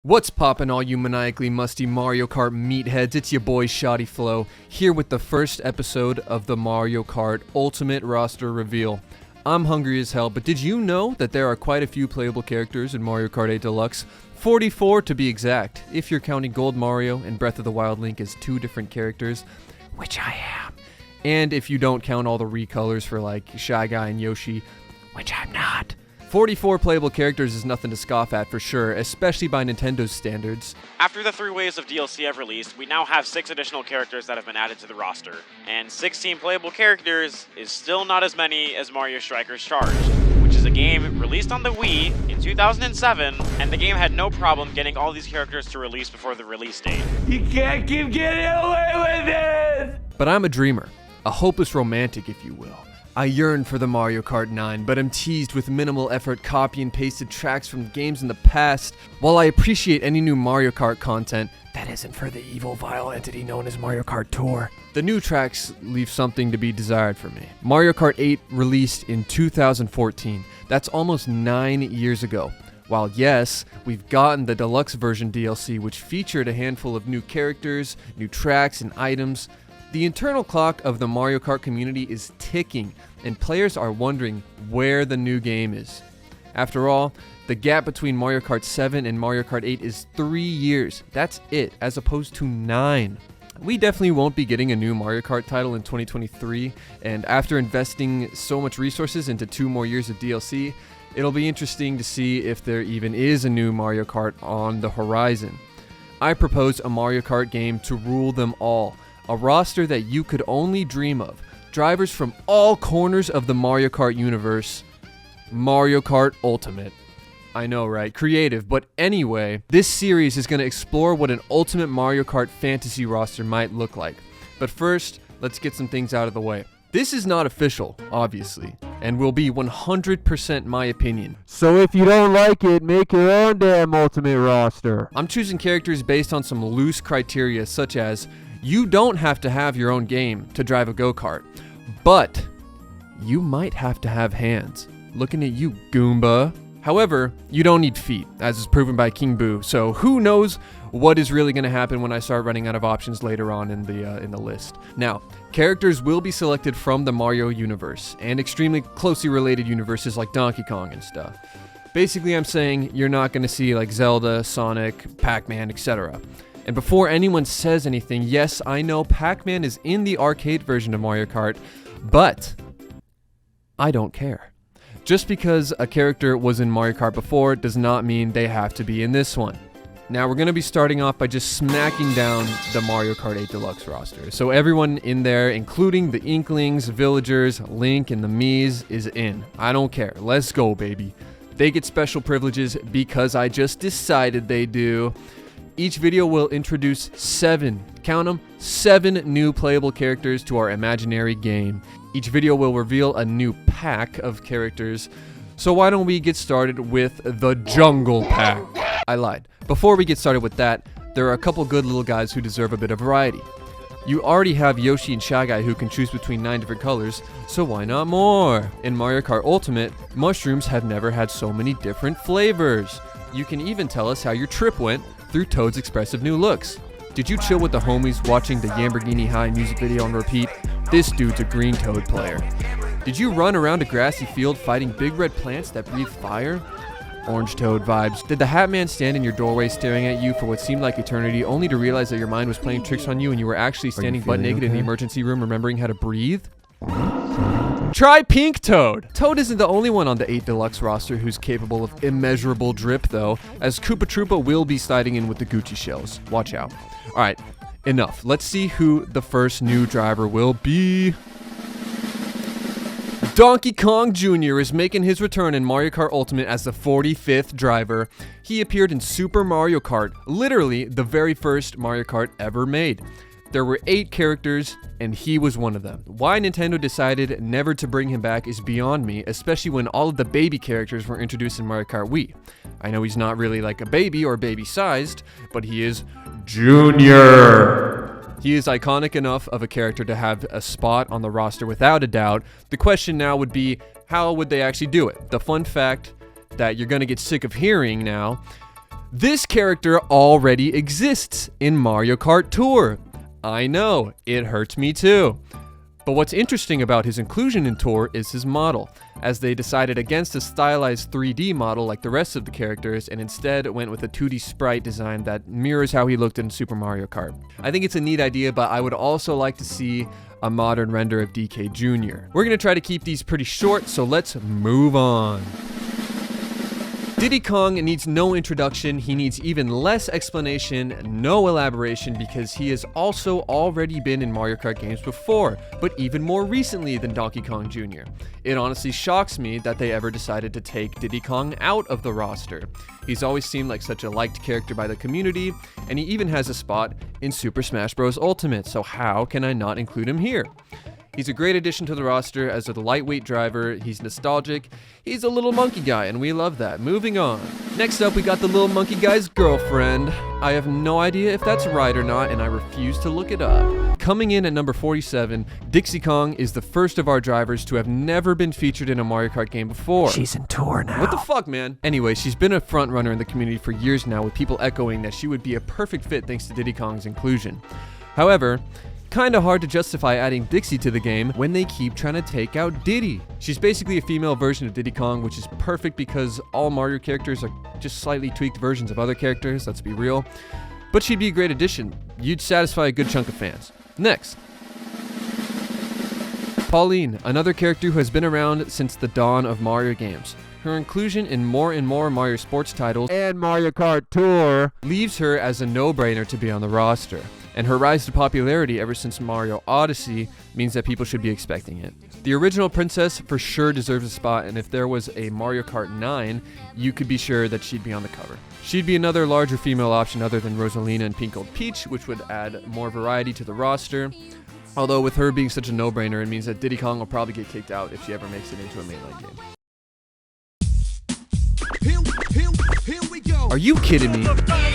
What's poppin' all you maniacally musty Mario Kart meatheads? It's your boy Shottyflo, here with the first episode of the Mario Kart Ultimate Roster Reveal. I'm hungry as hell, but did you know that there are quite a few playable characters in Mario Kart 8 Deluxe? 44 to be exact, if you're counting Gold Mario and Breath of the Wild Link as two different characters, which I am. And if you don't count all the recolors for like Shy Guy and Yoshi, which I'm not. 44 playable characters is nothing to scoff at for sure, especially by Nintendo's standards. After the 3 waves of DLC have released, we now have 6 additional characters that have been added to the roster. And 16 playable characters is still not as many as Mario Strikers Charged, which is a game released on the Wii in 2007, and the game had no problem getting all these characters to release before the release date. You can't keep getting away with it! But I'm a dreamer, a hopeless romantic if you will. I yearn for the Mario Kart 9, but am teased with minimal effort copy and pasted tracks from games in the past. While I appreciate any new Mario Kart content, that isn't for the evil vile entity known as Mario Kart Tour. The new tracks leave something to be desired for me. Mario Kart 8 released in 2014. That's almost 9 years ago. While yes, we've gotten the deluxe version DLC, which featured a handful of new characters, new tracks, and items, the internal clock of the Mario Kart community is ticking, and players are wondering where the new game is. After all, the gap between Mario Kart 7 and Mario Kart 8 is 3 years. That's it, as opposed to 9. We definitely won't be getting a new Mario Kart title in 2023, and after investing so much resources into 2 more years of DLC, it'll be interesting to see if there even is a new Mario Kart on the horizon. I propose a Mario Kart game to rule them all. A roster that you could only dream of. Drivers from all corners of the Mario Kart universe. Mario Kart Ultimate. I know, right? Creative. But anyway, this series is going to explore what an Ultimate Mario Kart fantasy roster might look like. But first, let's get some things out of the way. This is not official, obviously, and will be 100% my opinion. So if you don't like it, make your own damn Ultimate roster. I'm choosing characters based on some loose criteria, such as you don't have to have your own game to drive a go-kart, but you might have to have hands. Looking at you, Goomba. However, you don't need feet, as is proven by King Boo, so who knows what is really going to happen when I start running out of options later on in the list. Now, characters will be selected from the Mario universe, and extremely closely related universes like Donkey Kong and stuff. Basically, I'm saying you're not going to see like Zelda, Sonic, Pac-Man, etc. And before anyone says anything, yes, I know Pac-Man is in the arcade version of Mario Kart, but I don't care. Just because a character was in Mario Kart before does not mean they have to be in this one. Now we're going to be starting off by just smacking down the Mario Kart 8 Deluxe roster. So everyone in there, including the Inklings, Villagers, Link, and the Miis, is in. I don't care. Let's go, baby. They get special privileges because I just decided they do. Each video will introduce 7, count them, 7 new playable characters to our imaginary game. Each video will reveal a new pack of characters. So why don't we get started with the Jungle Pack? I lied. Before we get started with that, there are a couple good little guys who deserve a bit of variety. You already have Yoshi and Shy Guy who can choose between 9 different colors, so why not more? In Mario Kart Ultimate, mushrooms have never had so many different flavors. You can even tell us how your trip went through Toad's expressive new looks. Did you chill with the homies watching the Lamborghini High music video on repeat? This dude's a green Toad player. Did you run around a grassy field fighting big red plants that breathe fire? Orange Toad vibes. Did the Hat Man stand in your doorway staring at you for what seemed like eternity, only to realize that your mind was playing tricks on you and you were actually standing butt naked in the emergency room remembering how to breathe? Try Pink Toad! Toad isn't the only one on the 8 Deluxe roster who's capable of immeasurable drip though, as Koopa Troopa will be sliding in with the Gucci shells. Watch out. Alright, enough. Let's see who the first new driver will be. Donkey Kong Jr. is making his return in Mario Kart Ultimate as the 45th driver. He appeared in Super Mario Kart, literally the very first Mario Kart ever made. There were 8 characters, and he was one of them. Why Nintendo decided never to bring him back is beyond me, especially when all of the baby characters were introduced in Mario Kart Wii. I know he's not really like a baby or baby-sized, but he is Junior. He is iconic enough of a character to have a spot on the roster without a doubt. The question now would be, how would they actually do it? The fun fact that you're going to get sick of hearing now, This character already exists in Mario Kart Tour. I know, it hurts me too. But what's interesting about his inclusion in Tour is his model, as they decided against a stylized 3D model like the rest of the characters and instead went with a 2D sprite design that mirrors how he looked in Super Mario Kart. I think it's a neat idea, but I would also like to see a modern render of DK Jr. We're going to try to keep these pretty short, so let's move on. Diddy Kong needs no introduction, he needs even less explanation, no elaboration, because he has also already been in Mario Kart games before, but even more recently than Donkey Kong Jr. It honestly shocks me that they ever decided to take Diddy Kong out of the roster. He's always seemed like such a liked character by the community, and he even has a spot in Super Smash Bros. Ultimate, so how can I not include him here? He's a great addition to the roster as a lightweight driver, he's nostalgic, he's a little monkey guy, and we love that. Moving on. Next up, we got the little monkey guy's girlfriend. I have no idea if that's right or not, and I refuse to look it up. Coming in at number 47, Dixie Kong is the first of our drivers to have never been featured in a Mario Kart game before. She's in Tour now. What the fuck, man? Anyway, she's been a front runner in the community for years now, with people echoing that she would be a perfect fit thanks to Diddy Kong's inclusion. However, kinda hard to justify adding Dixie to the game when they keep trying to take out Diddy. She's basically a female version of Diddy Kong, which is perfect because all Mario characters are just slightly tweaked versions of other characters, let's be real. But she'd be a great addition. You'd satisfy a good chunk of fans. Next. Pauline, another character who has been around since the dawn of Mario games. Her inclusion in more and more Mario sports titles And Mario Kart Tour leaves her as a no-brainer to be on the roster. And her rise to popularity ever since Mario Odyssey means that people should be expecting it. The original princess for sure deserves a spot, and if there was a Mario Kart 9, you could be sure that she'd be on the cover. She'd be another larger female option other than Rosalina and Pink Gold Peach, which would add more variety to the roster. Although with her being such a no-brainer, it means that Diddy Kong will probably get kicked out if she ever makes it into a mainline game. Here we go. Are you kidding me?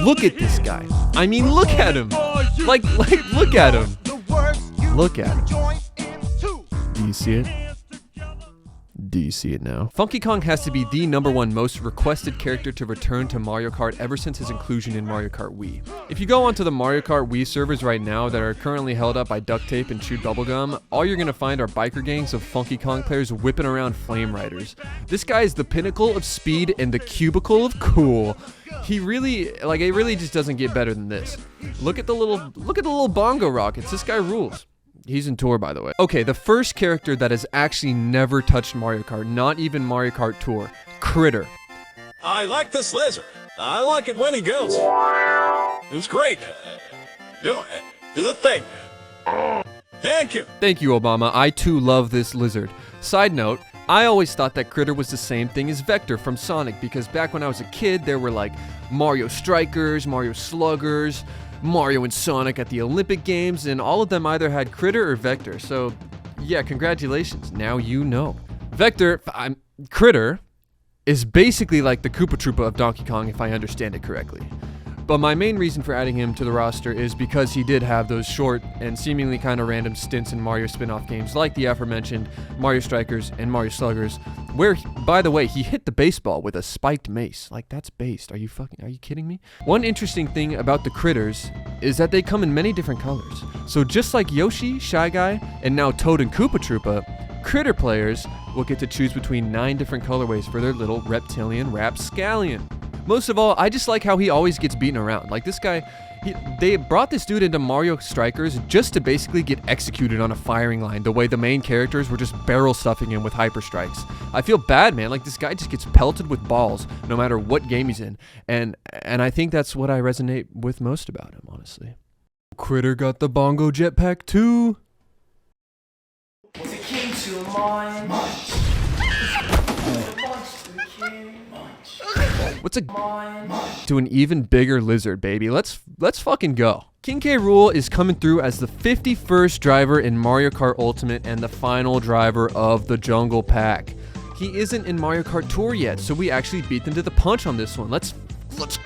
Look at this guy. I mean, look at him. Like, look at him. Look at him. Do you see it? Do you see it now? Funky Kong has to be the #1 most requested character to return to Mario Kart ever since his inclusion in Mario Kart Wii. If you go onto the Mario Kart Wii servers right now that are currently held up by duct tape and chewed bubblegum, all you're gonna find are biker gangs of Funky Kong players whipping around flame riders. This guy is the pinnacle of speed and the cubicle of cool. He really, it really just doesn't get better than this. Look at the little bongo rockets. This guy rules. He's in Tour, by the way. Okay, the first character that has actually never touched Mario Kart, not even Mario Kart Tour, Kritter. I like this lizard. I like it when he goes. It's great. Do the thing. Thank you. Thank you, Obama. I too love this lizard. Side note, I always thought that Kritter was the same thing as Vector from Sonic, because back when I was a kid, there were like Mario Strikers, Mario Sluggers, Mario and Sonic at the Olympic Games, and all of them either had Kritter or Vector. So, yeah, congratulations. Now you know. Kritter is basically like the Koopa Troopa of Donkey Kong, if I understand it correctly. But my main reason for adding him to the roster is because he did have those short and seemingly kind of random stints in Mario spin-off games like the aforementioned Mario Strikers and Mario Sluggers, where, by the way, he hit the baseball with a spiked mace. Like, that's based. Are you kidding me? One interesting thing about the Kritters is that they come in many different colors. So just like Yoshi, Shy Guy, and now Toad and Koopa Troopa, Kritter players will get to choose between 9 different colorways for their little reptilian rapscallion. Most of all, I just like how he always gets beaten around. Like this guy, they brought this dude into Mario Strikers just to basically get executed on a firing line, the way the main characters were just barrel stuffing him with hyper strikes. I feel bad, man. Like this guy just gets pelted with balls no matter what game he's in. And I think that's what I resonate with most about him, honestly. Kritter got the bongo jetpack too. What's the key to a mind? What's to an even bigger lizard, baby? Let's fucking go. King K. Rool is coming through as the 51st driver in Mario Kart Ultimate and the final driver of the Jungle Pack. He isn't in Mario Kart Tour yet, so we actually beat them to the punch on this one. Let's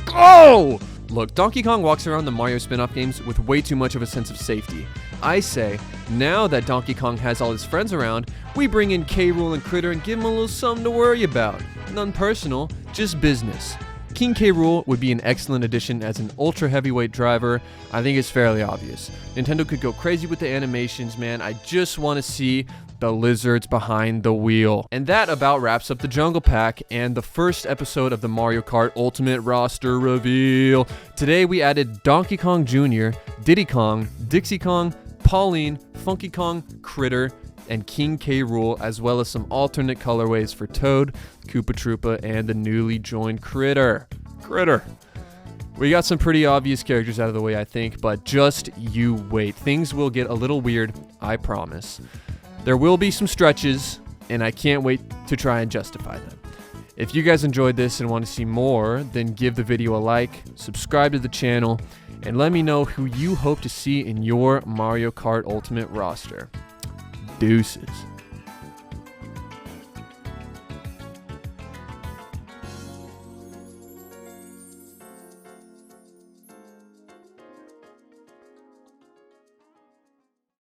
go! Look, Donkey Kong walks around the Mario spin-off games with way too much of a sense of safety. I say, now that Donkey Kong has all his friends around, we bring in K. Rool and Kritter and give him a little something to worry about. None personal, just business. King K. Rool would be an excellent addition as an ultra heavyweight driver. I think it's fairly obvious. Nintendo could go crazy with the animations, man. I just want to see the lizards behind the wheel. And that about wraps up the Jungle Pack and the first episode of the Mario Kart Ultimate roster reveal. Today we added Donkey Kong Jr., Diddy Kong, Dixie Kong, Pauline, Funky Kong, Kritter, and King K. Rool, as well as some alternate colorways for Toad, Koopa Troopa, and the newly joined Kritter. We got some pretty obvious characters out of the way, I think, but just you wait. Things will get a little weird, I promise. There will be some stretches, and I can't wait to try and justify them. If you guys enjoyed this and want to see more, then give the video a like, subscribe to the channel, and let me know who you hope to see in your Mario Kart Ultimate roster. Deuces.